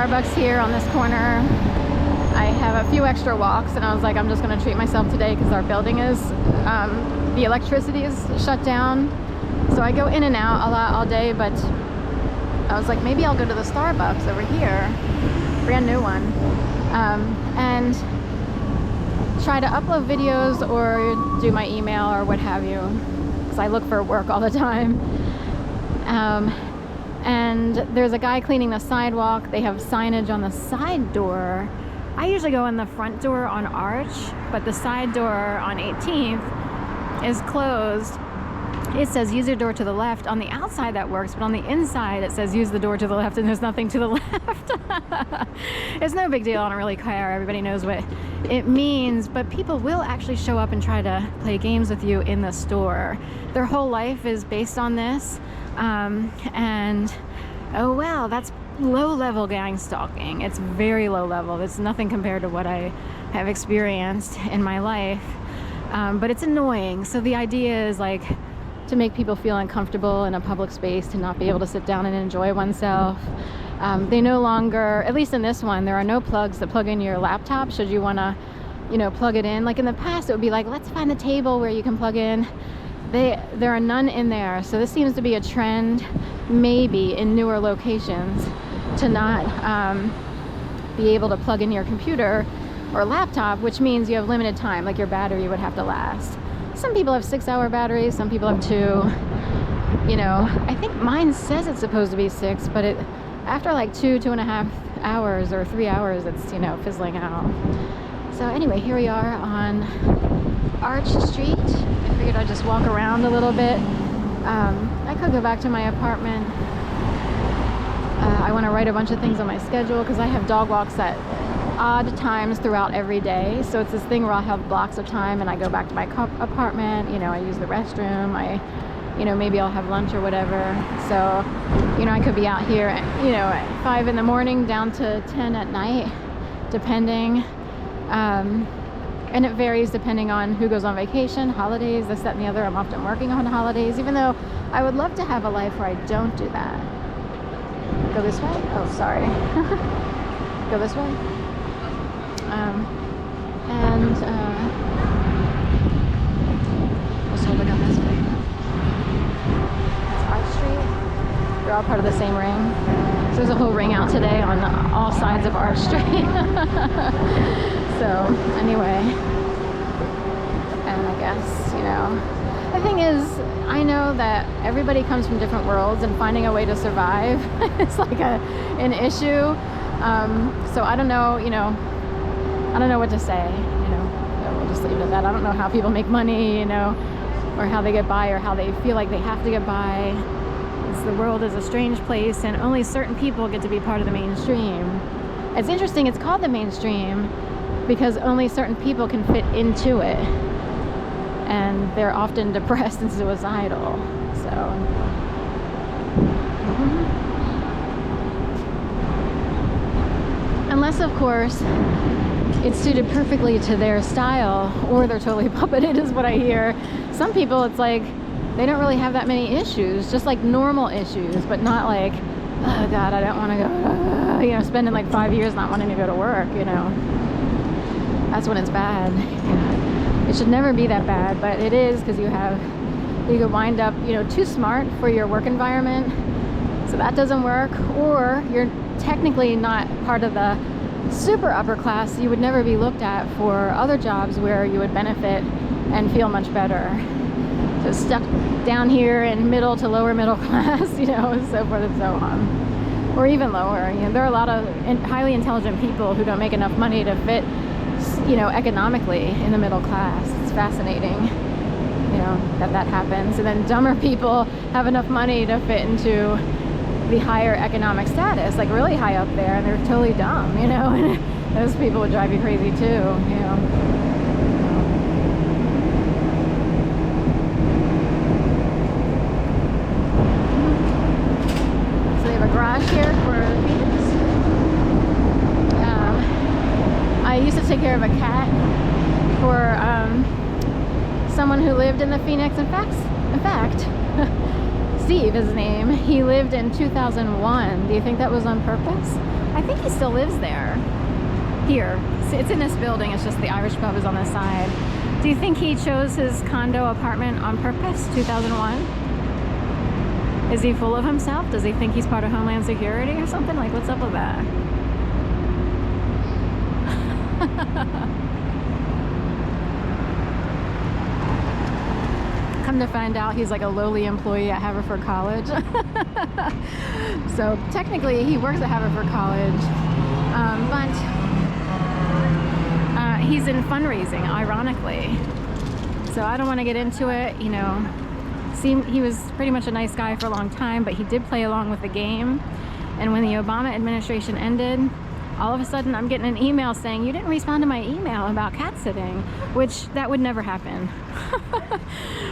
Starbucks here on this corner. I have a few extra walks, and I was like, I'm just going to treat myself today because our building is, the electricity is shut down. So I go in and out a lot all day, but I was like, maybe I'll go to the Starbucks over here, brand new one, and try to upload videos or do my email or what have you, because I look for work all the time. And there's a guy cleaning the sidewalk. They have signage on the side door. I usually go in the front door on Arch, but the side door on 18th is closed. It says use your door to the left. On the outside that works, but on the inside it says use the door to the left, and there's nothing to the left. It's no big deal. I don't really care. Everybody knows what it means, but people will actually show up and try to play games with you in the store. Their whole life is based on this. And oh well, that's low-level gang stalking. It's very low level. It's nothing compared to what I have experienced in my life, but it's annoying. So the idea is like to make people feel uncomfortable in a public space, to not be able to sit down and enjoy oneself. They no longer, at least in this one, there are no plugs that plug in your laptop should you want to, you know, plug it in. Like in the past, it would be like, let's find the table where you can plug in. There are none in there. So this seems to be a trend, maybe in newer locations, to not be able to plug in your computer or laptop, which means you have limited time, like your battery would have to last. Some people have 6-hour batteries, some people have 2. You know, I think mine says it's supposed to be 6, but after like 2.5 hours or 3 hours, it's, you know, fizzling out. So anyway, here we are on Arch Street. I figured I'd just walk around a little bit. I could go back to my apartment. I want to write a bunch of things on my schedule because I have dog walks at odd times throughout every day. So it's this thing where I'll have blocks of time and I go back to my apartment, you know, I use the restroom, you know, maybe I'll have lunch or whatever. So, you know, I could be out here, you know, at 5 in the morning down to 10 at night, depending. And it varies depending on who goes on vacation, holidays, this, that, and the other. I'm often working on holidays, even though I would love to have a life where I don't do that. Go this way? Oh, sorry. Go this way? Let's hold it on this way. It's Arch Street. They're all part of the same ring. So there's a whole ring out today on all sides of Arch Street. So anyway, and I guess, you know, the thing is, I know that everybody comes from different worlds, and finding a way to survive is like an issue. So I don't know, you know, I don't know what to say, you know, so we'll just leave it at that. I don't know how people make money, you know, or how they get by, or how they feel like they have to get by. The world is a strange place, and only certain people get to be part of the mainstream. It's interesting, it's called the mainstream because only certain people can fit into it, and they're often depressed and suicidal. So unless of course it's suited perfectly to their style, or they're totally puppeted, is what I hear. Some people, it's like they don't really have that many issues, just like normal issues, but not like, oh God, I don't want to go, you know, spending like 5 years not wanting to go to work, you know. That's when it's bad. It should never be that bad, but it is, because you could wind up, you know, too smart for your work environment, so that doesn't work, or you're technically not part of the super upper class. You would never be looked at for other jobs where you would benefit and feel much better. So stuck down here in middle to lower middle class, you know, so forth and so on, or even lower. You know, there are a lot of highly intelligent people who don't make enough money to fit, you know, economically in the middle class. It's fascinating, you know, that happens. And then dumber people have enough money to fit into the higher economic status, like really high up there, and they're totally dumb, you know. And those people would drive you crazy too, you know. Garage here for Phoenix. I used to take care of a cat for someone who lived in the Phoenix. In fact, Steve is his name. He lived in 2001. Do you think that was on purpose? I think he still lives there. Here. It's in this building. It's just the Irish pub is on the side. Do you think he chose his condo apartment on purpose, 2001? Is he full of himself? Does he think he's part of Homeland Security or something? Like, what's up with that? Come to find out, he's like a lowly employee at Haverford College. So technically he works at Haverford College, but he's in fundraising, ironically. So I don't want to get into it, you know. He was pretty much a nice guy for a long time, but he did play along with the game. And when the Obama administration ended, all of a sudden I'm getting an email saying, you didn't respond to my email about cat sitting, which that would never happen.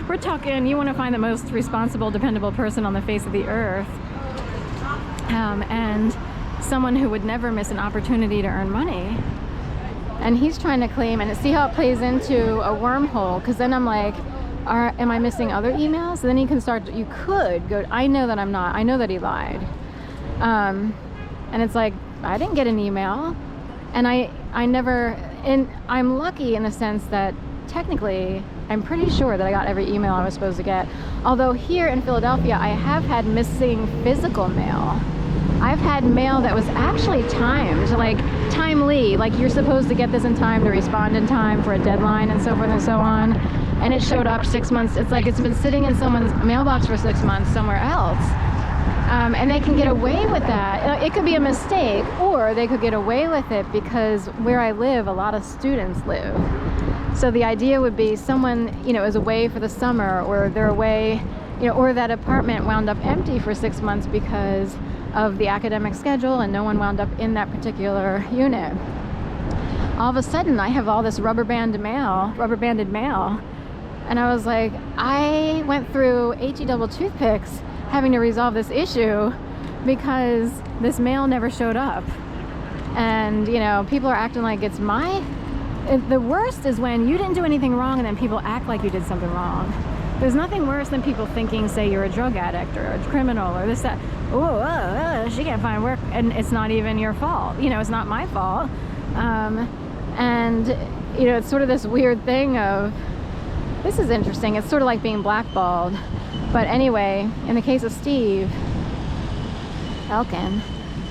We're talking, you want to find the most responsible, dependable person on the face of the earth. And someone who would never miss an opportunity to earn money. And he's trying to claim, and see how it plays into a wormhole, because then I'm like, am I missing other emails? So then he can start, you could go, I know that I'm not, I know that he lied. And it's like, I didn't get an email, and I never, and I'm lucky in the sense that technically I'm pretty sure that I got every email I was supposed to get. Although here in Philadelphia, I have had missing physical mail. I've had mail that was actually timed, like timely, like you're supposed to get this in time to respond in time for a deadline and so forth and so on. And it showed up 6 months. It's like it's been sitting in someone's mailbox for 6 months somewhere else. And they can get away with that. It could be a mistake, or they could get away with it because where I live, a lot of students live. So the idea would be someone, you know, is away for the summer, or they're away, you know, or that apartment wound up empty for 6 months because of the academic schedule and no one wound up in that particular unit. All of a sudden, I have all this rubber banded mail, and I was like, I went through HE double toothpicks having to resolve this issue because this mail never showed up. And, you know, people are acting like it's the worst is when you didn't do anything wrong and then people act like you did something wrong. There's nothing worse than people thinking, say, you're a drug addict or a criminal or this, that. She can't find work, and it's not even your fault. You know, it's not my fault. And, you know, it's sort of this weird thing of, this is interesting. It's sort of like being blackballed. But anyway, in the case of Steve Elkin,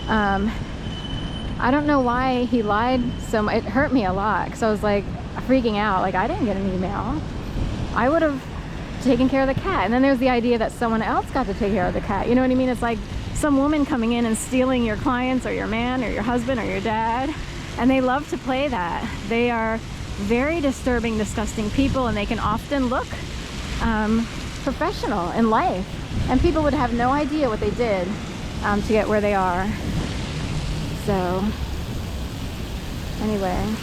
I don't know why he lied so much. It hurt me a lot because I was like freaking out. Like, I didn't get an email. I would have taken care of the cat. And then there's the idea that someone else got to take care of the cat. You know what I mean? It's like some woman coming in and stealing your clients or your man or your husband or your dad. And they love to play that. They are very disturbing, disgusting people, and they can often look professional in life. And people would have no idea what they did to get where they are. So, anyway.